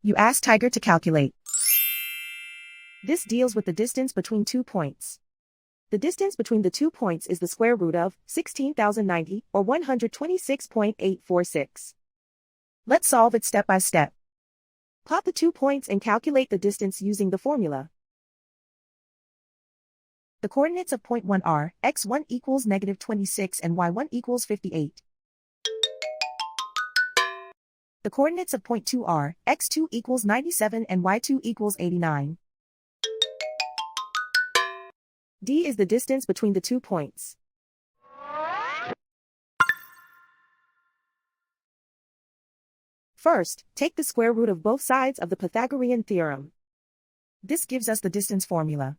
You ask Tiger to calculate. This deals with the distance between 2 points. The distance between the 2 points is the square root of 16,090, or 126.846. Let's solve it step by step. Plot the 2 points and calculate the distance using the formula. The coordinates of point 1 are x1 equals -26 and y1 equals 58. The coordinates of point 2 are x2 equals 97 and y2 equals 89. D is the distance between the 2 points. First, take the square root of both sides of the Pythagorean theorem. This gives us the distance formula.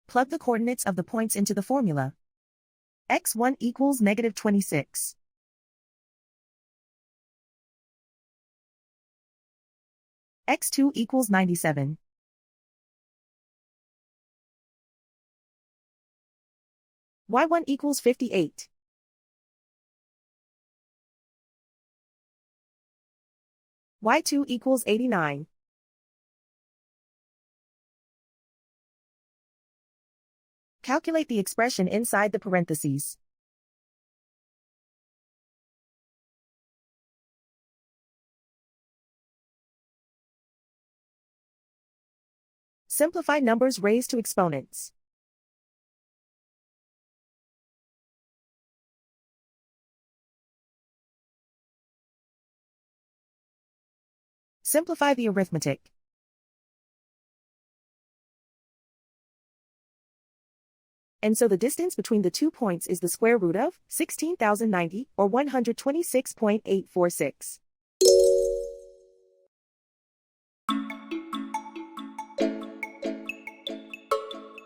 Plug the coordinates of the points into the formula. x1 equals -26. x2 equals 97. y1 equals 58. y2 equals 89. Calculate the expression inside the parentheses. Simplify numbers raised to exponents. Simplify the arithmetic. And so the distance between the 2 points is the square root of 16,090, or 126.846.